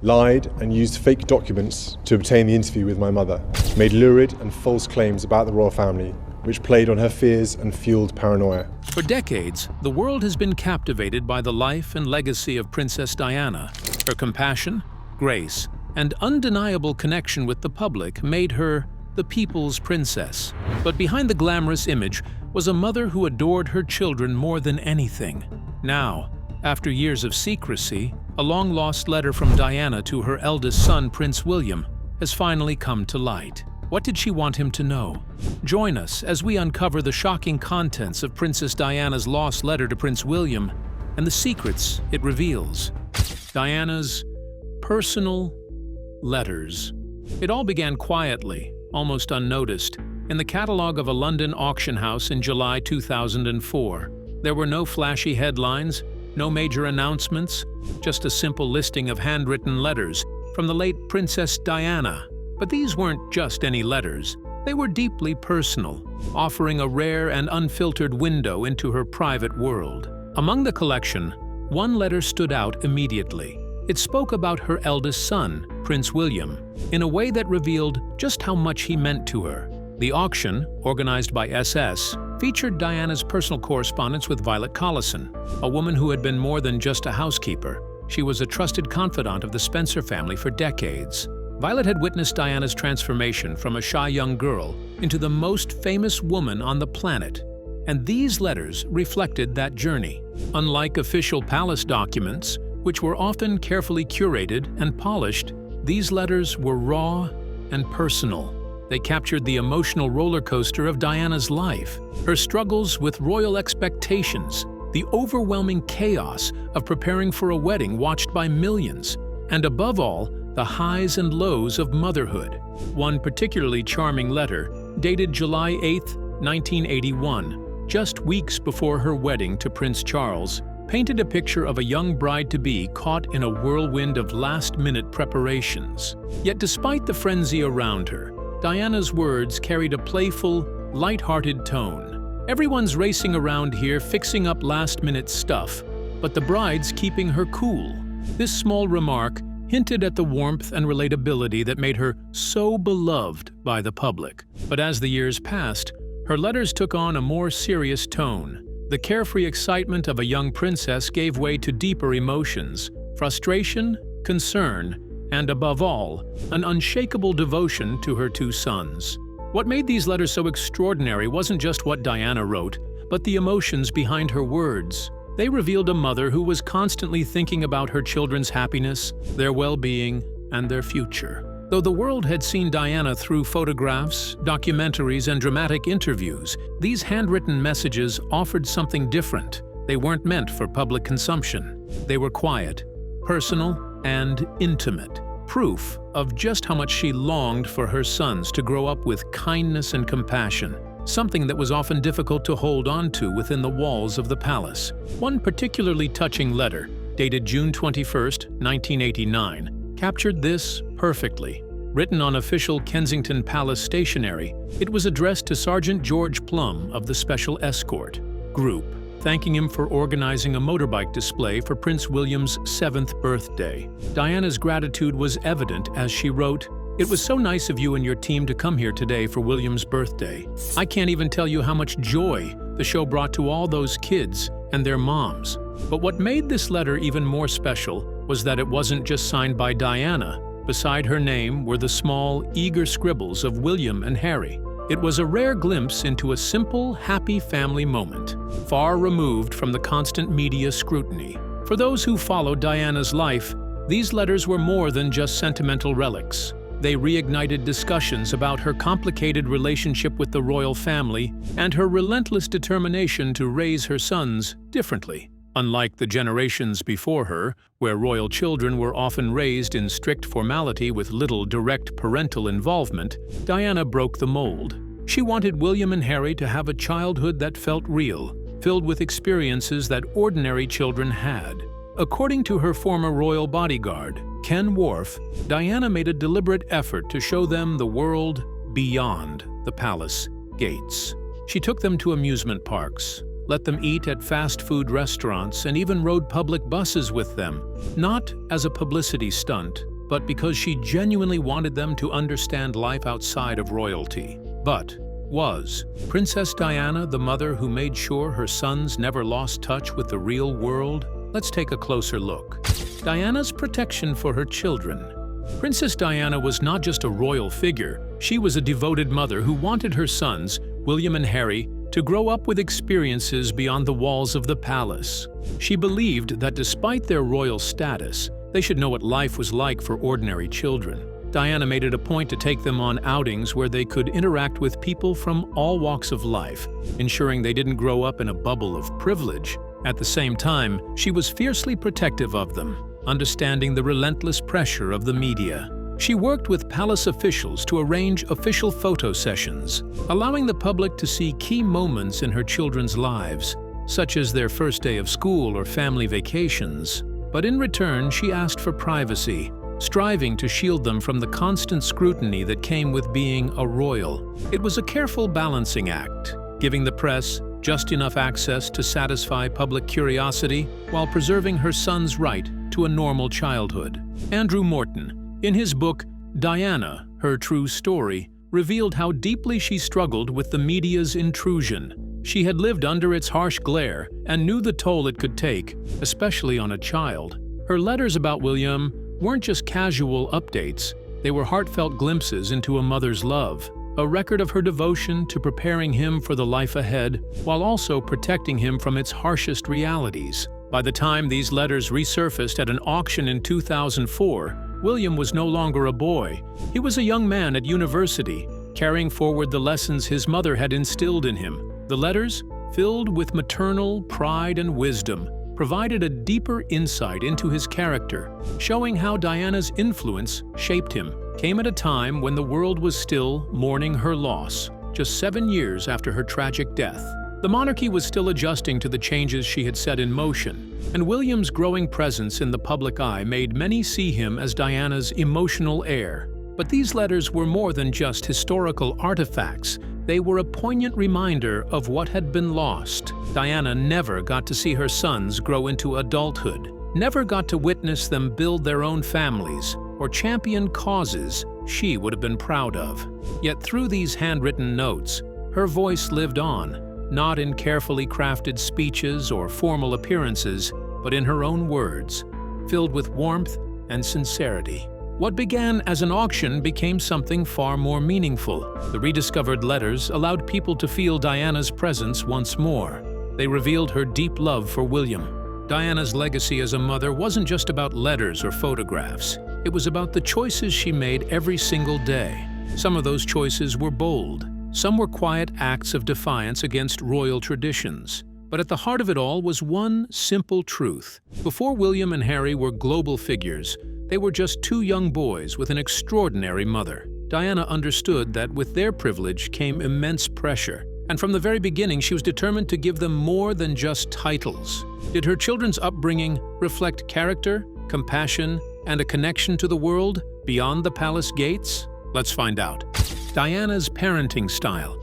lied and used fake documents to obtain the interview with my mother, made lurid and false claims about the royal family, which played on her fears and fueled paranoia. For decades, the world has been captivated by the life and legacy of Princess Diana. Her compassion, grace, and undeniable connection with the public made her the people's princess. But behind the glamorous image was a mother who adored her children more than anything. Now, after years of secrecy, a long-lost letter from Diana to her eldest son, Prince William, has finally come to light. What did she want him to know? Join us as we uncover the shocking contents of Princess Diana's lost letter to Prince William and the secrets it reveals. Diana's personal letters. It all began quietly, almost unnoticed, in the catalogue of a London auction house in July 2004. There were no flashy headlines, no major announcements, just a simple listing of handwritten letters from the late Princess Diana. But these weren't just any letters. They were deeply personal, offering a rare and unfiltered window into her private world. Among the collection, one letter stood out immediately. It spoke about her eldest son, Prince William, in a way that revealed just how much he meant to her. The auction, organized by SS, featured Diana's personal correspondence with Violet Collison, a woman who had been more than just a housekeeper. She was a trusted confidant of the Spencer family for decades. Violet had witnessed Diana's transformation from a shy young girl into the most famous woman on the planet, and these letters reflected that journey. Unlike official palace documents, which were often carefully curated and polished, these letters were raw and personal. They captured the emotional roller coaster of Diana's life, her struggles with royal expectations, the overwhelming chaos of preparing for a wedding watched by millions, and above all, the highs and lows of motherhood. One particularly charming letter, dated July 8, 1981, just weeks before her wedding to Prince Charles, painted a picture of a young bride-to-be caught in a whirlwind of last-minute preparations. Yet despite the frenzy around her, Diana's words carried a playful, light-hearted tone. Everyone's racing around here fixing up last-minute stuff, but the bride's keeping her cool. This small remark hinted at the warmth and relatability that made her so beloved by the public. But as the years passed, her letters took on a more serious tone. The carefree excitement of a young princess gave way to deeper emotions, frustration, concern, and above all, an unshakable devotion to her two sons. What made these letters so extraordinary wasn't just what Diana wrote, but the emotions behind her words. They revealed a mother who was constantly thinking about her children's happiness, their well-being, and their future. Though the world had seen Diana through photographs, documentaries, and dramatic interviews, these handwritten messages offered something different. They weren't meant for public consumption. They were quiet, personal, and intimate, proof of just how much she longed for her sons to grow up with kindness and compassion, something that was often difficult to hold on to within the walls of the palace. One particularly touching letter, dated June 21, 1989, captured this perfectly. Written on official Kensington Palace stationery, it was addressed to Sergeant George Plum of the Special Escort Group, thanking him for organizing a motorbike display for Prince William's 7th birthday. Diana's gratitude was evident as she wrote, "It was so nice of you and your team to come here today for William's birthday. I can't even tell you how much joy the show brought to all those kids and their moms." But what made this letter even more special was that it wasn't just signed by Diana. Beside her name were the small, eager scribbles of William and Harry. It was a rare glimpse into a simple, happy family moment, far removed from the constant media scrutiny. For those who followed Diana's life, these letters were more than just sentimental relics. They reignited discussions about her complicated relationship with the royal family and her relentless determination to raise her sons differently. Unlike the generations before her, where royal children were often raised in strict formality with little direct parental involvement, Diana broke the mold. She wanted William and Harry to have a childhood that felt real, filled with experiences that ordinary children had. According to her former royal bodyguard, Ken Worf, Diana made a deliberate effort to show them the world beyond the palace gates. She took them to amusement parks, let them eat at fast food restaurants, and even rode public buses with them, not as a publicity stunt, but because she genuinely wanted them to understand life outside of royalty. But was Princess Diana the mother who made sure her sons never lost touch with the real world? Let's take a closer look. Diana's protection for her children. Princess Diana was not just a royal figure, she was a devoted mother who wanted her sons, William and Harry, to grow up with experiences beyond the walls of the palace. She believed that despite their royal status, they should know what life was like for ordinary children. Diana made it a point to take them on outings where they could interact with people from all walks of life, ensuring they didn't grow up in a bubble of privilege. At the same time, she was fiercely protective of them, understanding the relentless pressure of the media. She worked with palace officials to arrange official photo sessions, allowing the public to see key moments in her children's lives, such as their first day of school or family vacations. But in return, she asked for privacy, striving to shield them from the constant scrutiny that came with being a royal. It was a careful balancing act, giving the press just enough access to satisfy public curiosity while preserving her son's right to a normal childhood. Andrew Morton, in his book Diana, Her True Story, revealed how deeply she struggled with the media's intrusion. She had lived under its harsh glare and knew the toll it could take, especially on a child. Her letters about William weren't just casual updates, they were heartfelt glimpses into a mother's love, a record of her devotion to preparing him for the life ahead while also protecting him from its harshest realities. By the time these letters resurfaced at an auction in 2004, William was no longer a boy. He was a young man at university, carrying forward the lessons his mother had instilled in him. The letters, filled with maternal pride and wisdom, provided a deeper insight into his character, showing how Diana's influence shaped him. Came at a time when the world was still mourning her loss, just 7 years after her tragic death. The monarchy was still adjusting to the changes she had set in motion, and William's growing presence in the public eye made many see him as Diana's emotional heir. But these letters were more than just historical artifacts. They were a poignant reminder of what had been lost. Diana never got to see her sons grow into adulthood, never got to witness them build their own families or champion causes she would have been proud of. Yet through these handwritten notes, her voice lived on, not in carefully crafted speeches or formal appearances, but in her own words, filled with warmth and sincerity. What began as an auction became something far more meaningful. The rediscovered letters allowed people to feel Diana's presence once more. They revealed her deep love for William. Diana's legacy as a mother wasn't just about letters or photographs. It was about the choices she made every single day. Some of those choices were bold. Some were quiet acts of defiance against royal traditions. But at the heart of it all was one simple truth. Before William and Harry were global figures, they were just two young boys with an extraordinary mother. Diana understood that with their privilege came immense pressure, and from the very beginning she was determined to give them more than just titles. Did her children's upbringing reflect character, compassion, and a connection to the world beyond the palace gates? Let's find out. Diana's parenting style.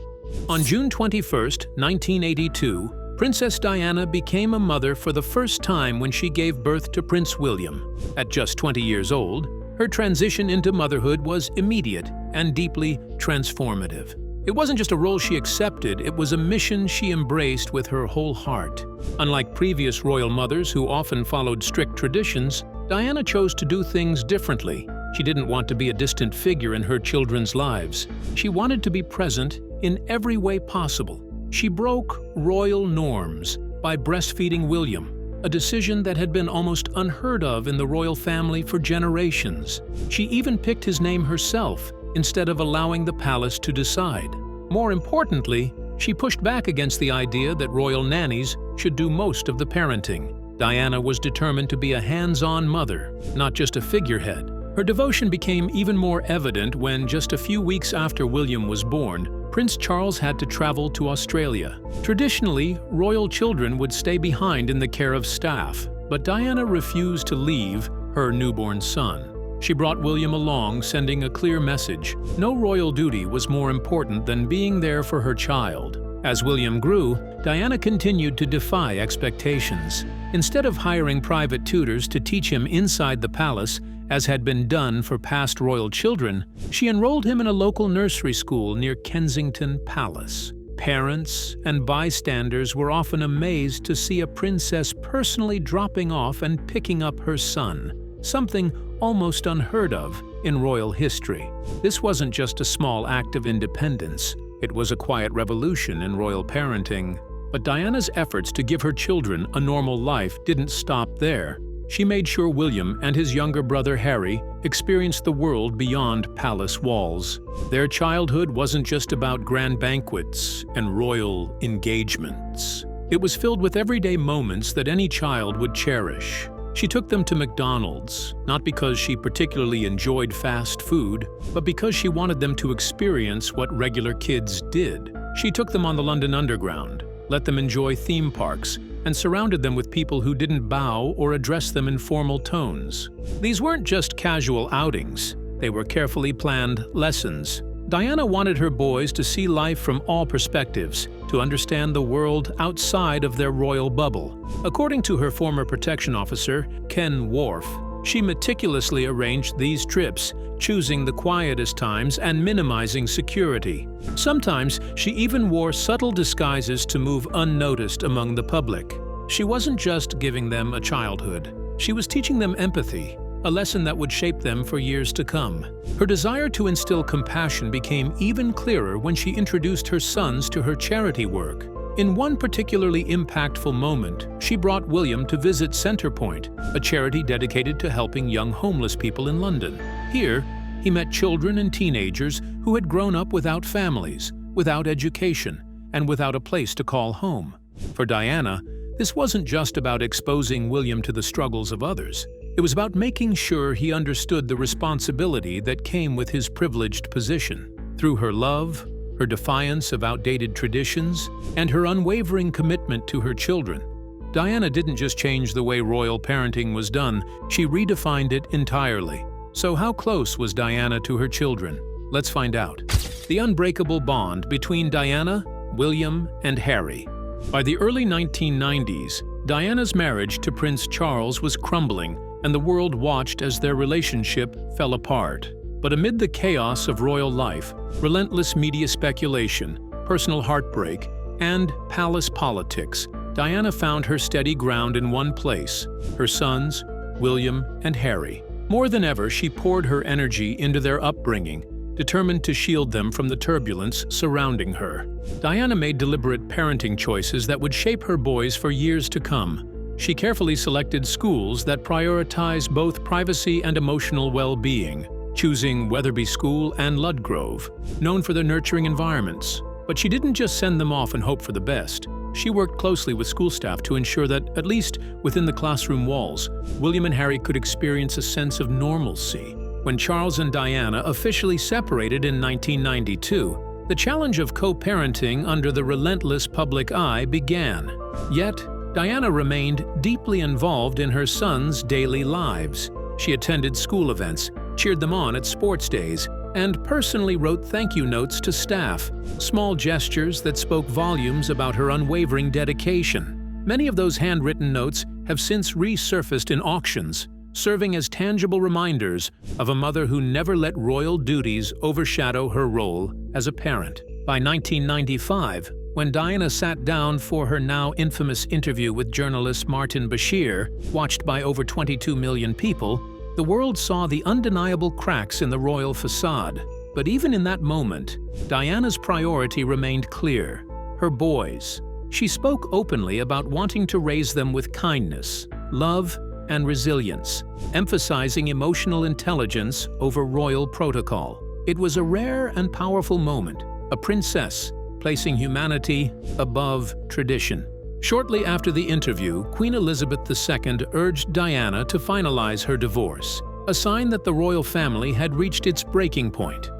On June 21, 1982, Princess Diana became a mother for the first time when she gave birth to Prince William. At just 20 years old, her transition into motherhood was immediate and deeply transformative. It wasn't just a role she accepted, it was a mission she embraced with her whole heart. Unlike previous royal mothers who often followed strict traditions, Diana chose to do things differently. She didn't want to be a distant figure in her children's lives. She wanted to be present in every way possible. She broke royal norms by breastfeeding William, a decision that had been almost unheard of in the royal family for generations. She even picked his name herself instead of allowing the palace to decide. More importantly, she pushed back against the idea that royal nannies should do most of the parenting. Diana was determined to be a hands-on mother, not just a figurehead. Her devotion became even more evident when, just a few weeks after William was born, Prince Charles had to travel to Australia. Traditionally, royal children would stay behind in the care of staff, but Diana refused to leave her newborn son. She brought William along, sending a clear message. No royal duty was more important than being there for her child. As William grew, Diana continued to defy expectations. Instead of hiring private tutors to teach him inside the palace, as had been done for past royal children, she enrolled him in a local nursery school near Kensington Palace. Parents and bystanders were often amazed to see a princess personally dropping off and picking up her son, something almost unheard of in royal history. This wasn't just a small act of independence, it was a quiet revolution in royal parenting. But Diana's efforts to give her children a normal life didn't stop there. She made sure William and his younger brother Harry experienced the world beyond palace walls. Their childhood wasn't just about grand banquets and royal engagements. It was filled with everyday moments that any child would cherish. She took them to McDonald's, not because she particularly enjoyed fast food, but because she wanted them to experience what regular kids did. She took them on the London Underground, let them enjoy theme parks, and surrounded them with people who didn't bow or address them in formal tones. These weren't just casual outings, they were carefully planned lessons. Diana wanted her boys to see life from all perspectives, to understand the world outside of their royal bubble. According to her former protection officer, Ken Worf, she meticulously arranged these trips, choosing the quietest times and minimizing security. Sometimes she even wore subtle disguises to move unnoticed among the public. She wasn't just giving them a childhood, she was teaching them empathy, a lesson that would shape them for years to come. Her desire to instill compassion became even clearer when she introduced her sons to her charity work. In one particularly impactful moment, she brought William to visit Centrepoint, a charity dedicated to helping young homeless people in London. Here, he met children and teenagers who had grown up without families, without education, and without a place to call home. For Diana, this wasn't just about exposing William to the struggles of others. It was about making sure he understood the responsibility that came with his privileged position. Through her love, her defiance of outdated traditions, and her unwavering commitment to her children, Diana didn't just change the way royal parenting was done, she redefined it entirely. So how close was Diana to her children? Let's find out. The unbreakable bond between Diana, William, and Harry. By the early 1990s, Diana's marriage to Prince Charles was crumbling, and the world watched as their relationship fell apart. But amid the chaos of royal life, relentless media speculation, personal heartbreak, and palace politics, Diana found her steady ground in one place: her sons, William and Harry. More than ever, she poured her energy into their upbringing, determined to shield them from the turbulence surrounding her. Diana made deliberate parenting choices that would shape her boys for years to come. She carefully selected schools that prioritize both privacy and emotional well-being, choosing Wetherby School and Ludgrove, known for their nurturing environments. But she didn't just send them off and hope for the best. She worked closely with school staff to ensure that, at least within the classroom walls, William and Harry could experience a sense of normalcy. When Charles and Diana officially separated in 1992, the challenge of co-parenting under the relentless public eye began. Yet, Diana remained deeply involved in her sons' daily lives. She attended school events, cheered them on at sports days, and personally wrote thank-you notes to staff, small gestures that spoke volumes about her unwavering dedication. Many of those handwritten notes have since resurfaced in auctions, serving as tangible reminders of a mother who never let royal duties overshadow her role as a parent. By 1995, when Diana sat down for her now infamous interview with journalist Martin Bashir, watched by over 22 million people, the world saw the undeniable cracks in the royal facade. But even in that moment, Diana's priority remained clear: her boys. She spoke openly about wanting to raise them with kindness, love, and resilience, emphasizing emotional intelligence over royal protocol. It was a rare and powerful moment, a princess placing humanity above tradition. Shortly after the interview, Queen Elizabeth II urged Diana to finalize her divorce, a sign that the royal family had reached its breaking point.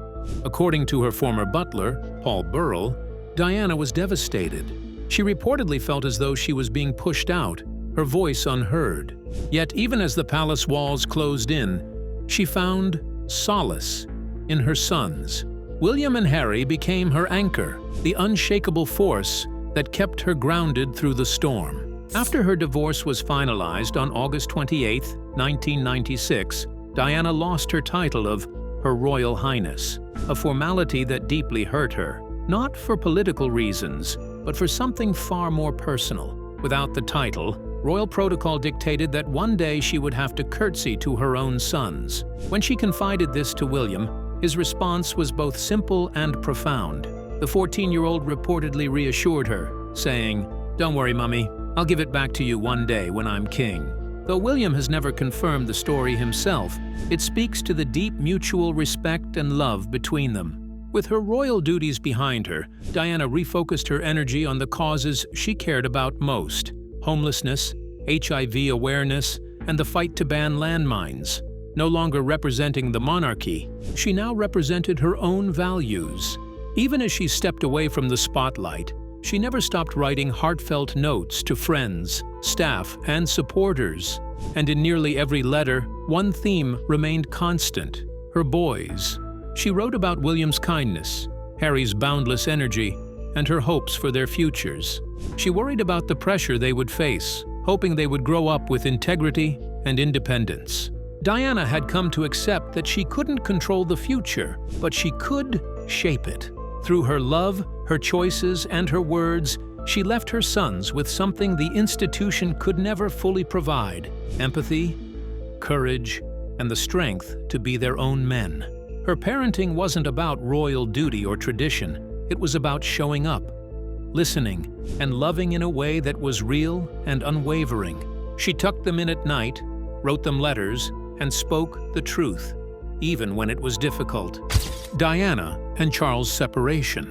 According to her former butler, Paul Burrell, Diana was devastated. She reportedly felt as though she was being pushed out, her voice unheard. Yet even as the palace walls closed in, she found solace in her sons. William and Harry became her anchor, the unshakable force that kept her grounded through the storm. After her divorce was finalized on August 28, 1996, Diana lost her title of Her Royal Highness, a formality that deeply hurt her, not for political reasons, but for something far more personal. Without the title, royal protocol dictated that one day she would have to curtsy to her own sons. When she confided this to William, his response was both simple and profound. The 14-year-old reportedly reassured her, saying, "Don't worry, Mummy, I'll give it back to you one day when I'm king." Though William has never confirmed the story himself, it speaks to the deep mutual respect and love between them. With her royal duties behind her, Diana refocused her energy on the causes she cared about most: homelessness, HIV awareness, and the fight to ban landmines. No longer representing the monarchy, she now represented her own values. Even as she stepped away from the spotlight, she never stopped writing heartfelt notes to friends, staff, and supporters. And in nearly every letter, one theme remained constant: her boys. She wrote about William's kindness, Harry's boundless energy, and her hopes for their futures. She worried about the pressure they would face, hoping they would grow up with integrity and independence. Diana had come to accept that she couldn't control the future, but she could shape it. Through her love, her choices, and her words, she left her sons with something the institution could never fully provide: empathy, courage, and the strength to be their own men. Her parenting wasn't about royal duty or tradition. It was about showing up, listening, and loving in a way that was real and unwavering. She tucked them in at night, wrote them letters, and spoke the truth, even when it was difficult. Diana and Charles' separation.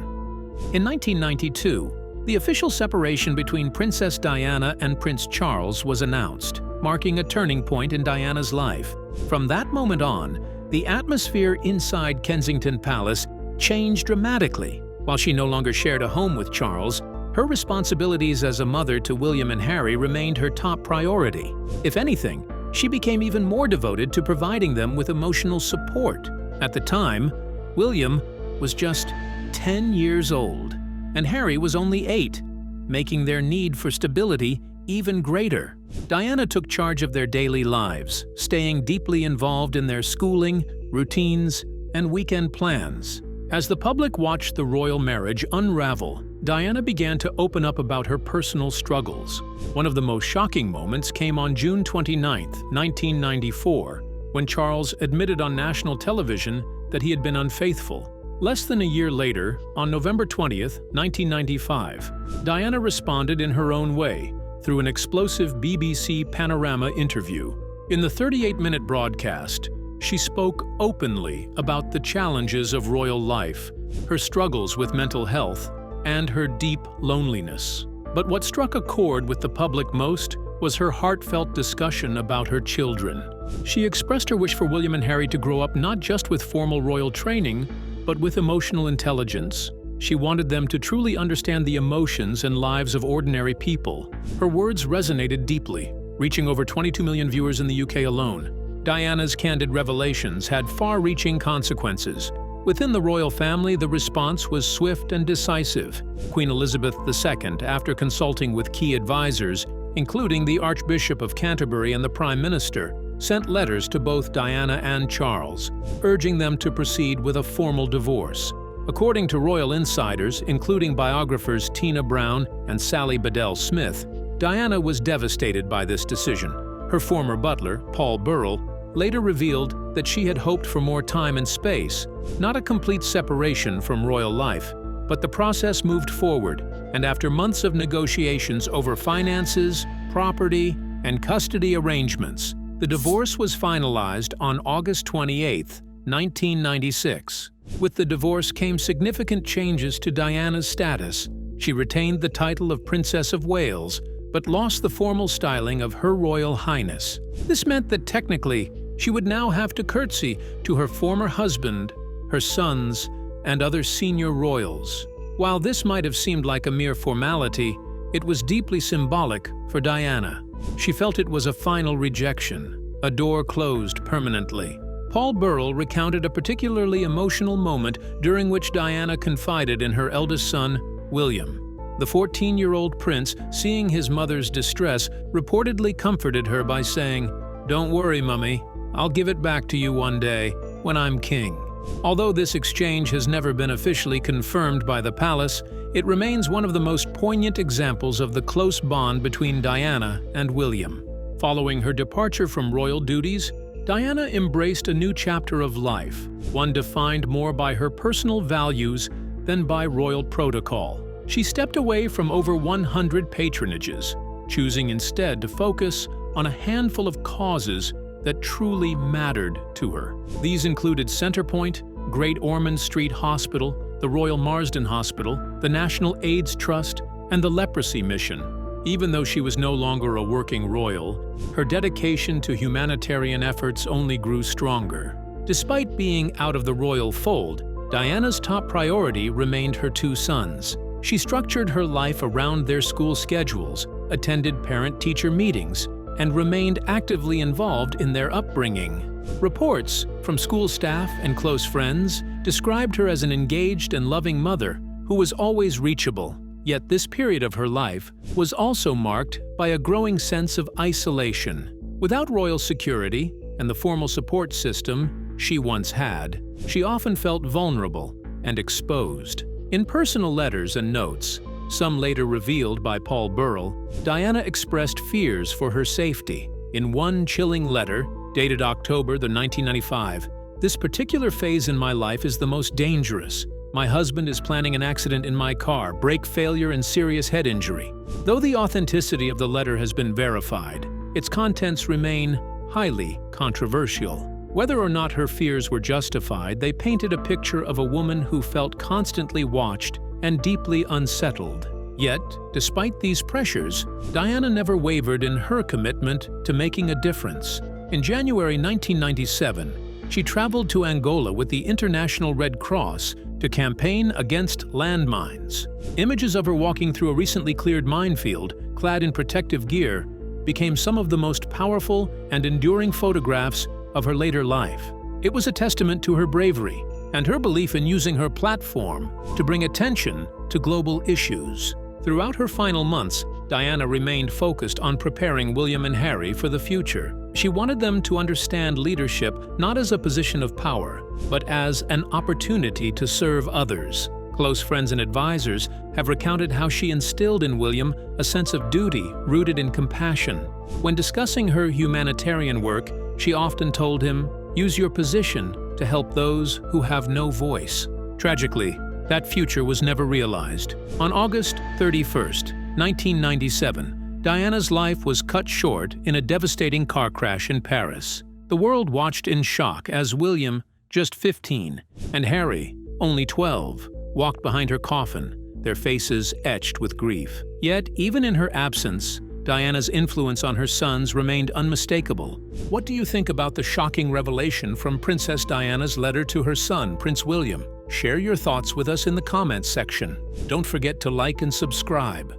In 1992, the official separation between Princess Diana and Prince Charles was announced, marking a turning point in Diana's life. From that moment on, the atmosphere inside Kensington Palace changed dramatically. While she no longer shared a home with Charles, her responsibilities as a mother to William and Harry remained her top priority. If anything, she became even more devoted to providing them with emotional support. At the time, William was just 10 years old, and Harry was only 8, making their need for stability even greater. Diana took charge of their daily lives, staying deeply involved in their schooling, routines, and weekend plans. As the public watched the royal marriage unravel, Diana began to open up about her personal struggles. One of the most shocking moments came on June 29, 1994, when Charles admitted on national television that he had been unfaithful. Less than a year later, on November 20, 1995, Diana responded in her own way, through an explosive BBC Panorama interview. In the 38-minute broadcast, she spoke openly about the challenges of royal life, her struggles with mental health, and her deep loneliness. But what struck a chord with the public most was her heartfelt discussion about her children. She expressed her wish for William and Harry to grow up not just with formal royal training, but with emotional intelligence. She wanted them to truly understand the emotions and lives of ordinary people. Her words resonated deeply, reaching over 22 million viewers in the UK alone. Diana's candid revelations had far-reaching consequences. Within the royal family, the response was swift and decisive. Queen Elizabeth II, after consulting with key advisors, including the Archbishop of Canterbury and the Prime Minister, sent letters to both Diana and Charles, urging them to proceed with a formal divorce. According to royal insiders, including biographers Tina Brown and Sally Bedell Smith, Diana was devastated by this decision. Her former butler, Paul Burrell, later revealed that she had hoped for more time and space, not a complete separation from royal life. But the process moved forward, and after months of negotiations over finances, property, and custody arrangements, the divorce was finalized on August 28, 1996. With the divorce came significant changes to Diana's status. She retained the title of Princess of Wales, but lost the formal styling of Her Royal Highness. This meant that technically, she would now have to curtsy to her former husband, her sons, and other senior royals. While this might have seemed like a mere formality, it was deeply symbolic for Diana. She felt it was a final rejection, a door closed permanently. Paul Burrell recounted a particularly emotional moment during which Diana confided in her eldest son, William. The 14-year-old prince, seeing his mother's distress, reportedly comforted her by saying, "Don't worry, Mummy, I'll give it back to you one day, when I'm king." Although this exchange has never been officially confirmed by the palace, it remains one of the most poignant examples of the close bond between Diana and William. Following her departure from royal duties, Diana embraced a new chapter of life, one defined more by her personal values than by royal protocol. She stepped away from over 100 patronages, choosing instead to focus on a handful of causes that truly mattered to her. These included Centrepoint, Great Ormond Street Hospital, the Royal Marsden Hospital, the National AIDS Trust, and the Leprosy Mission. Even though she was no longer a working royal, her dedication to humanitarian efforts only grew stronger. Despite being out of the royal fold, Diana's top priority remained her two sons. She structured her life around their school schedules, attended parent-teacher meetings, and remained actively involved in their upbringing. Reports from school staff and close friends described her as an engaged and loving mother who was always reachable. Yet this period of her life was also marked by a growing sense of isolation. Without royal security and the formal support system she once had, she often felt vulnerable and exposed. In personal letters and notes, some later revealed by Paul Burrell, Diana expressed fears for her safety. In one chilling letter, dated October 1995, "This particular phase in my life is the most dangerous. My husband is planning an accident in my car, brake failure and serious head injury." Though the authenticity of the letter has been verified, its contents remain highly controversial. Whether or not her fears were justified, they painted a picture of a woman who felt constantly watched and deeply unsettled. Yet, despite these pressures, Diana never wavered in her commitment to making a difference. In January 1997, she traveled to Angola with the International Red Cross to campaign against landmines. Images of her walking through a recently cleared minefield, clad in protective gear, became some of the most powerful and enduring photographs of her later life. It was a testament to her bravery and her belief in using her platform to bring attention to global issues. Throughout her final months, Diana remained focused on preparing William and Harry for the future. She wanted them to understand leadership not as a position of power, but as an opportunity to serve others. Close friends and advisors have recounted how she instilled in William a sense of duty rooted in compassion. When discussing her humanitarian work, she often told him, "Use your position to help those who have no voice." Tragically, that future was never realized. On August 31st, 1997, Diana's life was cut short in a devastating car crash in Paris. The world watched in shock as William, just 15, and Harry, only 12, walked behind her coffin, their faces etched with grief. Yet, even in her absence, Diana's influence on her sons remained unmistakable. What do you think about the shocking revelation from Princess Diana's letter to her son, Prince William? Share your thoughts with us in the comments section. Don't forget to like and subscribe.